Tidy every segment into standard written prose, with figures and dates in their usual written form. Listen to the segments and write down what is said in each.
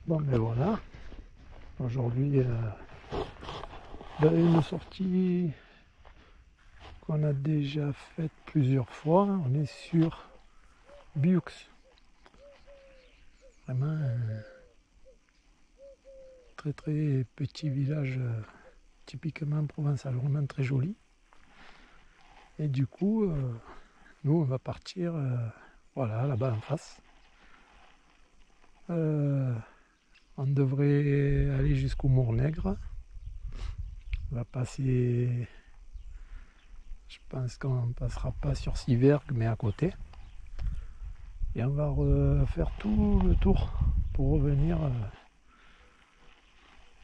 Bon, ben voilà. Aujourd'hui, une sortie qu'on a déjà faite plusieurs fois. On est sur Biux. Vraiment un très très petit village typiquement provençal, vraiment très joli. Et du coup, nous on va partir voilà, là-bas en face. On devrait aller jusqu'au Mournègre. On va passer, je pense qu'on ne passera pas sur Sivergue, mais à côté. Et on va faire tout le tour pour revenir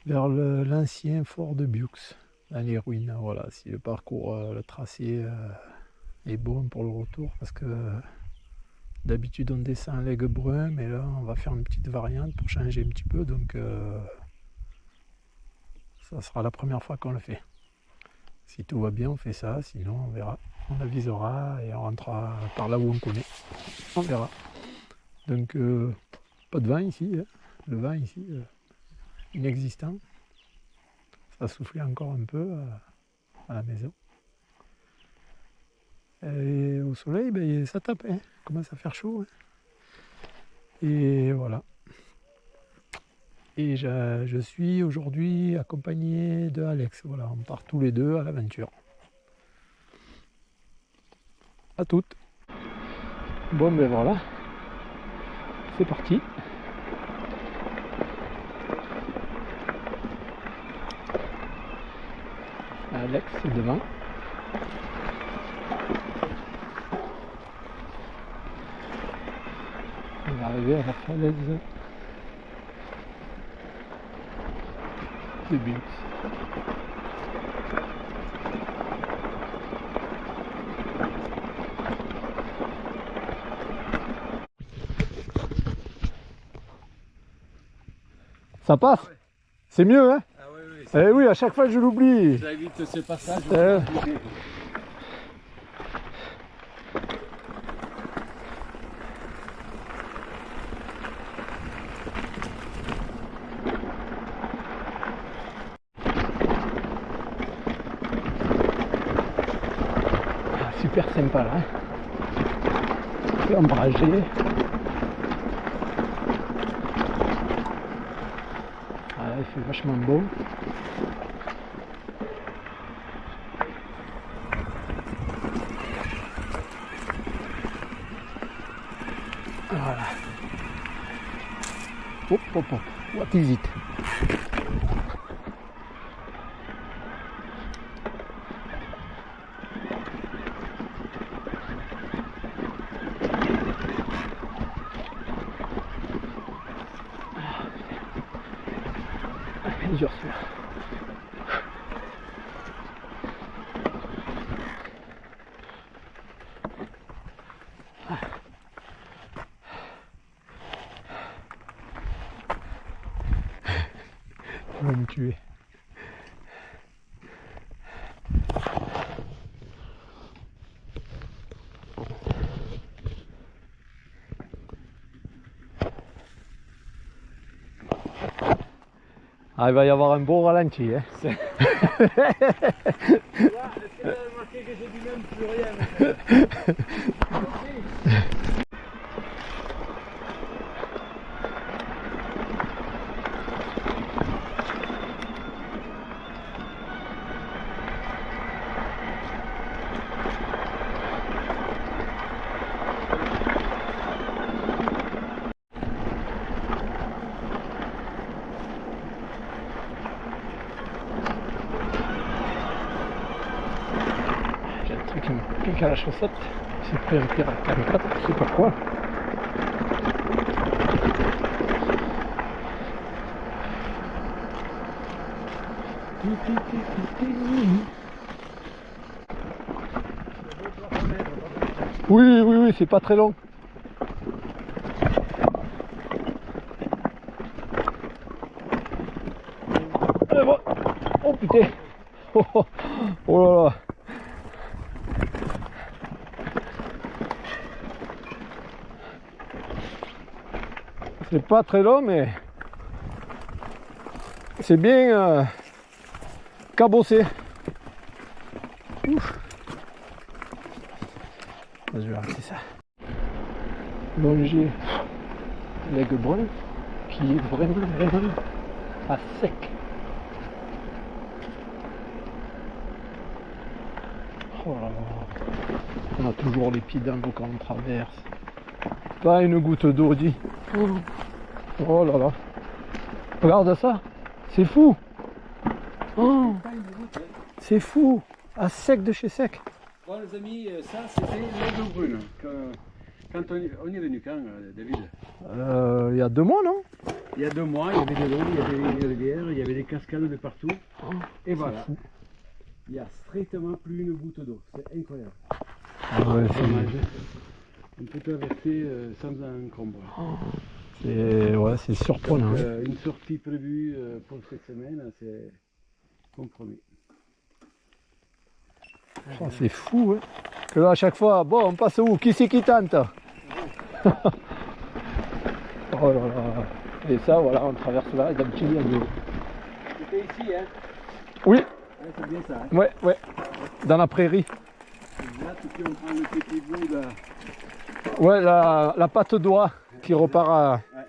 vers l'ancien fort de Biux, dans les ruines. Voilà, si le parcours, le tracé est bon pour le retour, parce que d'habitude on descend à l'Aiguebrun, mais là on va faire une petite variante pour changer un petit peu, donc ça sera la première fois qu'on le fait. Si tout va bien, on fait ça, sinon on verra. On avisera et on rentrera par là où on connaît. On verra. Donc, pas de vent ici. Hein. Le vent ici, inexistant. Ça soufflait encore un peu à la maison. Et au soleil, ben, ça tape. Hein. Il commence à faire chaud. Hein. Et voilà. Et je suis aujourd'hui accompagné de Alex. Voilà, on part tous les deux à l'aventure. À toutes. Bon, ben voilà. C'est parti. Alex est devant. On va arriver à la falaise de Biux. Ça passe? Ouais. C'est mieux, hein? Ah oui, oui. Eh oui, à chaque fois je l'oublie. Ça évite ce passage. Super sympa là. C'est ombragé. Ah, il fait vachement beau. Voilà. Hop, hop, hop. What is it? Dur celui-là. Il va me tuer. Ah, il va y avoir un beau ralenti. Hein. Est-ce que vous avez remarqué que j'ai dit même plus rien? Qui me pique à la chaussette, c'est pris un pire à 44, je sais pas quoi. Oui, oui, oui, c'est pas très long. Oh putain. Oh là là. C'est pas très long, mais C'est bien cabossé. Ouf. Je vais arrêter ça. Longer l'aigle brun qui est vraiment à sec. Oh là là. On a toujours les pieds dans l'eau quand on traverse. Pas une goutte d'eau, dit. Oh là là. Regarde ça. C'est fou. Oh. C'est fou. À sec de chez sec. Bon les amis, ça c'était l'aigle brune. Quand on y est venu quand, David? Il y a 2 mois, non? Il y a 2 mois, il y avait de l'eau, il y avait des rivières, il y avait des cascades de partout. Et voilà. Il n'y a strictement plus une goutte d'eau. C'est incroyable. Ouais, on peut traverser sans encombre. C'est surprenant. Donc, une sortie prévue pour cette semaine, c'est compromis. Oh, c'est fou, hein. Que là, à chaque fois, bon, on passe où? Qui c'est qui tente? Oh là là. Et ça, voilà, on traverse là, et d'habitude, il y a de l'eau. C'était ici, hein? Oui. Ouais, c'est bien ça. Hein? Ouais, ouais. Dans la prairie. Là, tout on prend le petit bout là. Ouais, la patte d'oie qui repart à... Ouais.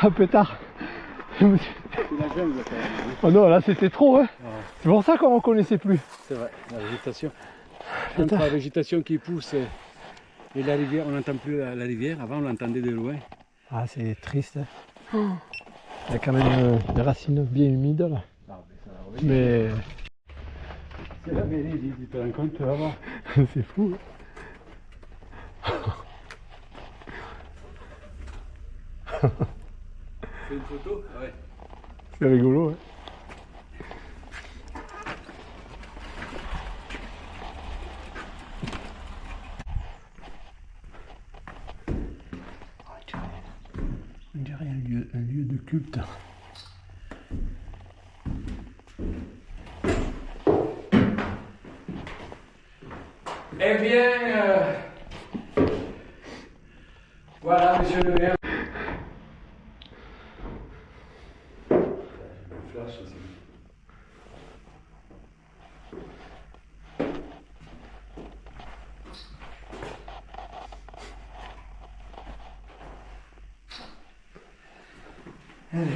Ah, pétard. C'est la jungle quand même. Oh non, là c'était trop, hein. Ouais. C'est pour ça qu'on ne reconnaissait plus. C'est vrai, la végétation. Putain. Entre la végétation qui pousse et la rivière, on n'entend plus la rivière. Avant, on l'entendait de loin. Ah, c'est triste. Hein. Il y a quand même des racines bien humides là. Ah, ça va revenir. Mais C'est la vérité, tu te rends compte, tu vas voir. c'est fou. C'est une photo? Ouais. C'est rigolo. Hein. On dirait un lieu de culte. Eh bien, voilà, monsieur le maire. Flash aussi. Allez.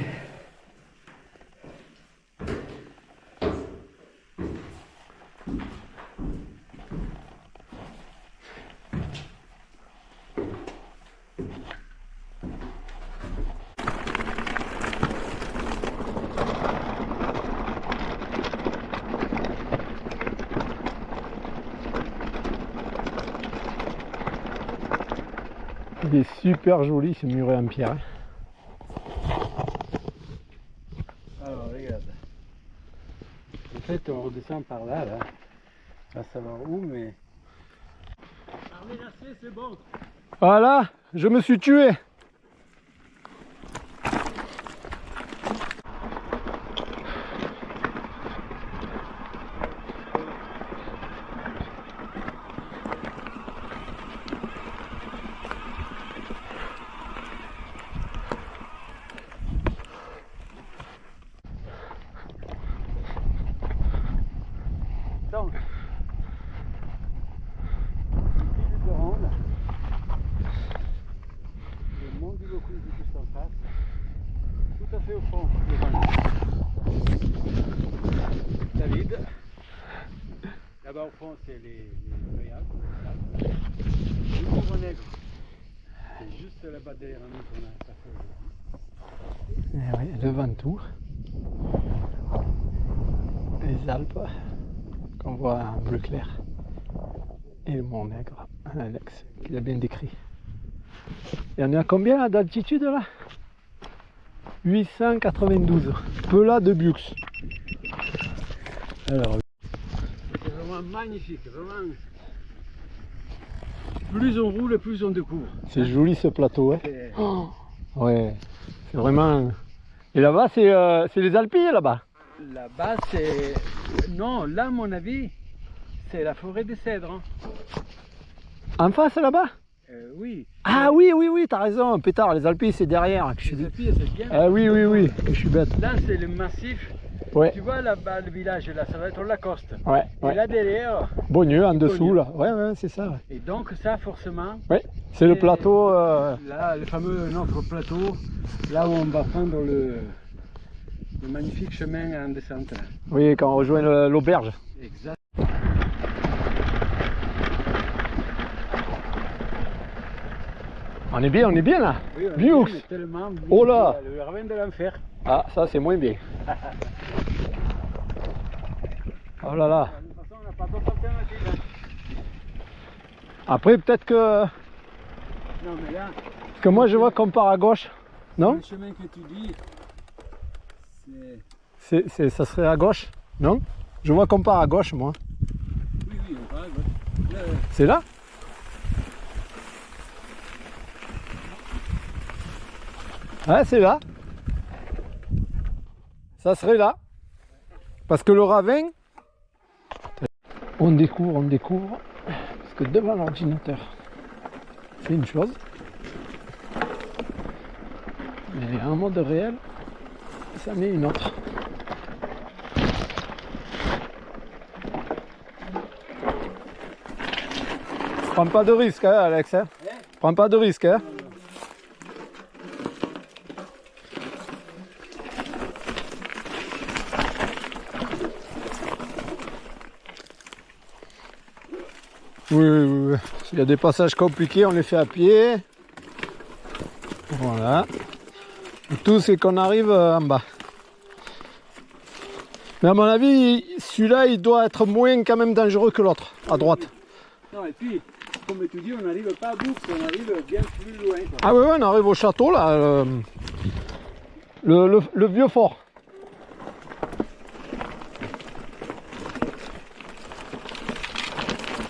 Il est super joli ce muret en pierre. Alors, regarde. En fait, on redescend par là, là. Pas savoir où, mais... Arménacé, c'est bon. Voilà, je me suis tué. Donc, une de ronde. Le mont du Locouze est juste en face. Tout à fait au fond, devant David. Là-bas au fond, c'est les Réals. Le Couvre Nègre. C'est juste là-bas derrière nous qu'on a ça fait. Eh oui, le Ventoux. Les Alpes, qu'on voit en bleu clair. Et le Mont Nègre, Alex, qui l'a bien décrit. Et on est à combien là, d'altitude là? 892. Pelat de Bux. Alors, C'est vraiment magnifique, vraiment. Plus on roule, plus on découvre. c'est joli ce plateau, hein. C'est- Oh, ouais, c'est vraiment... Et là-bas, c'est les Alpilles, là-bas. Là-bas, c'est... Non, là, à mon avis, c'est la forêt des cèdres. Hein. En face, là-bas? Oui. Ah oui, oui, oui, t'as raison, pétard, les Alpilles c'est derrière. Que je suis... Les Alpilles, c'est bien. Ah oui, oui, oui, que je suis bête. Là, c'est le massif. Ouais, Tu vois là-bas, le village, là, ça va être Lacoste. ouais, Et ouais. là derrière, Beaugneux en dessous Beaugneux. là. Ouais, ouais, c'est ça. Ouais, et donc ça, forcément, ouais. C'est le Et- plateau. là, le fameux notre plateau, là où on va prendre le magnifique chemin en descente. Oui, quand on rejoint l'auberge. Exact. On est bien là. Oui, on Biux. est tellement bien, Oh là. le ravin de l'enfer. Ah, ça c'est moins bien. Oh là là. De toute façon, on n'a pas d'autre alternative. Hein. Après, peut-être que. Non, mais là, Parce que moi je vois qu'on part à gauche. Non? le chemin que tu dis, Ça serait à gauche? Non? Je vois qu'on part à gauche moi. oui, oui, on va à gauche. Là, C'est là? Ouais, c'est là. Ça serait là. Parce que le ravin. On découvre. Parce que devant l'ordinateur, c'est une chose. Mais en mode réel, ça met une autre. Prends pas de risque, hein, Alex. Hein. Prends pas de risque. Hein. Oui. S'il y a des passages compliqués, on les fait à pied. Voilà. Le tout, c'est qu'on arrive en bas. Mais à mon avis, celui-là, il doit être moins quand même dangereux que l'autre, à droite. non, et puis, comme tu dis, on n'arrive pas à bout, on arrive bien plus loin. Quoi. Ah oui, on arrive au château, là. Le vieux fort.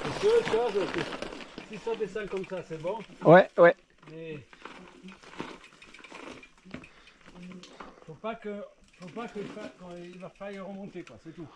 La seule chose, c'est si ça descend comme ça, c'est bon. Ouais. Mais faut pas qu'il va falloir remonter, quoi, c'est tout.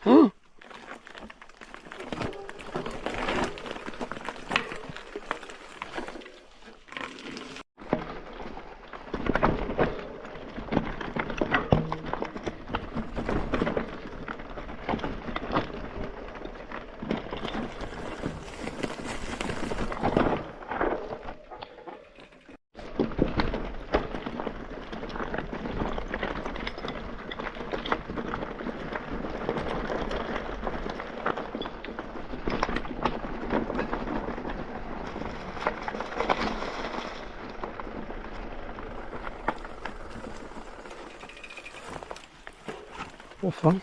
Enfin.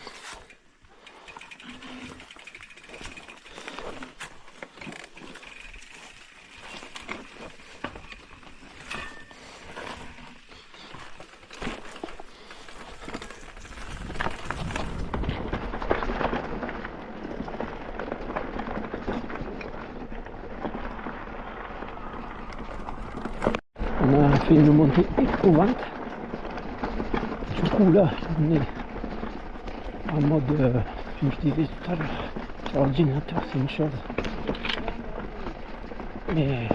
On a fait une montée éprouvante. Du coup là, on est en mode, comme je disais tout à l'heure, sur l'ordinateur c'est une chose. Mais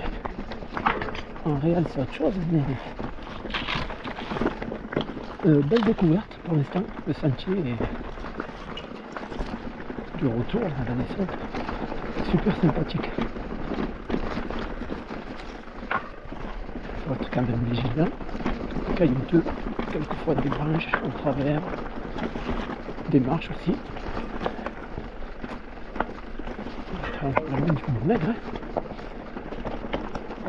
en réel c'est autre chose. Mais belle découverte pour l'instant, le sentier est du retour à la descente. Super sympathique. Faut être quand même vigilant, caillouteux, quelquefois des branches en travers, des marches aussi. La main du Mont Maigre, hein.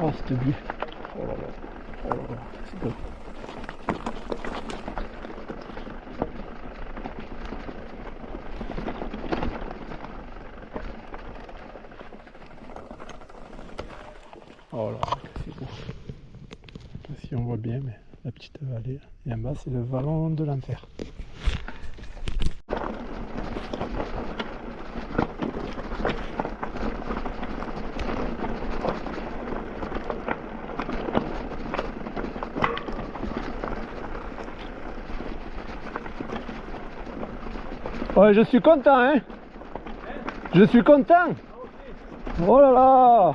Oh cette vue, oh là là, c'est beau. Oh là, c'est beau. Si on voit bien, mais la petite vallée. Et en bas, c'est le vallon de l'enfer. Ouais, je suis content, hein. Je suis content. Oh là là.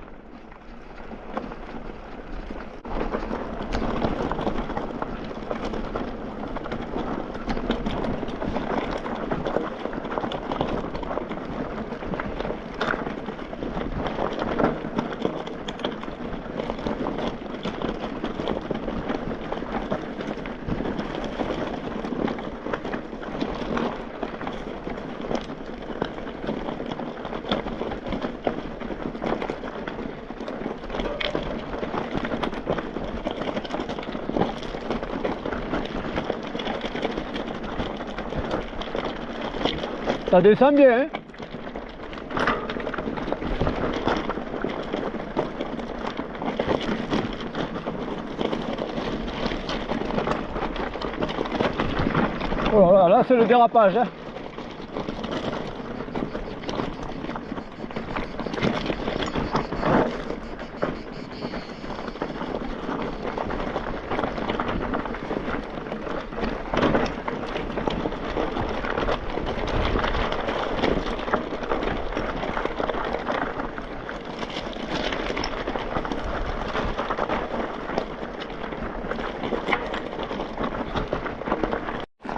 Ça descend bien, hein? Oh là, c'est le dérapage, hein?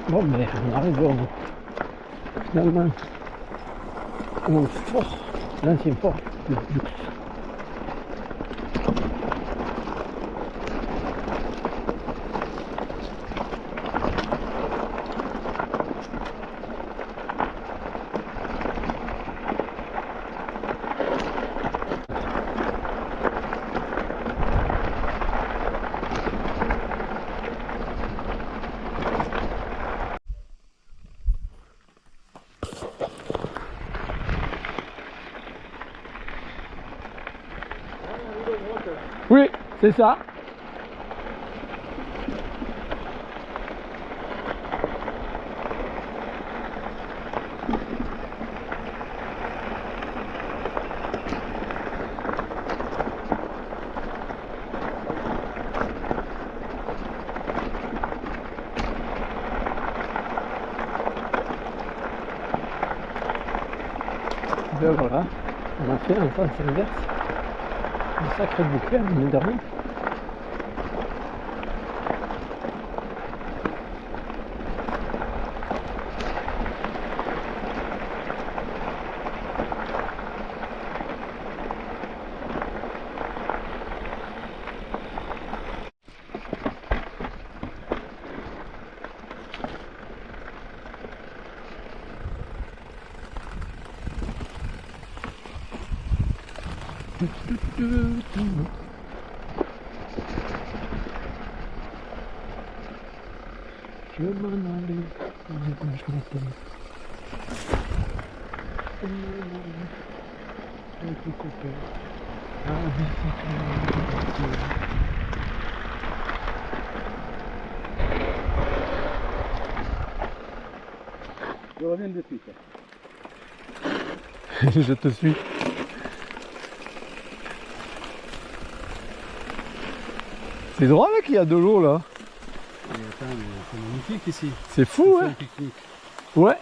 Bon, mais on arrive finalement au fort, l'ancien fort de luxe. Oui, c'est ça. Ben voilà, on a fait un sens inverse. Un sacré bouquet, mine de rien. Je m'en allais, comme je m'appelle. Avec les copains. Je reviens de suite. Je te suis. C'est drôle qu'il y a de l'eau là. Et attends, mais c'est magnifique ici. C'est fou, C'est hein? un pique-nique. Ouais.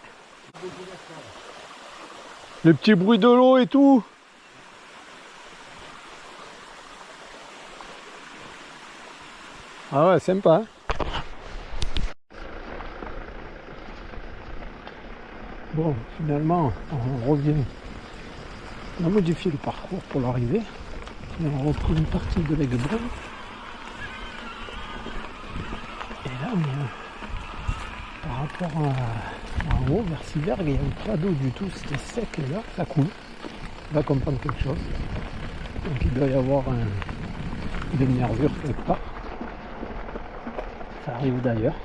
Le petit bruit de l'eau et tout. Ah ouais, sympa. Hein? Bon, finalement, on revient. On a modifié le parcours pour l'arrivée. Et on reprend une partie de l'Aiguebrin. Et là, on est, par rapport en haut, vers Sivergue, il y a pas d'eau du tout, c'était sec et là, ça coule. On va comprendre quelque chose. Donc il doit y avoir des nervures quelque part. Ça arrive d'ailleurs.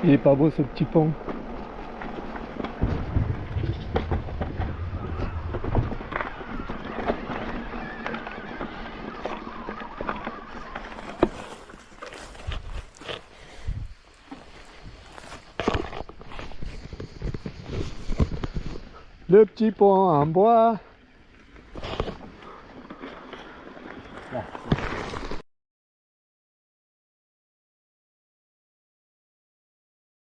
Il est pas beau ce petit pont. Le petit pont en bois.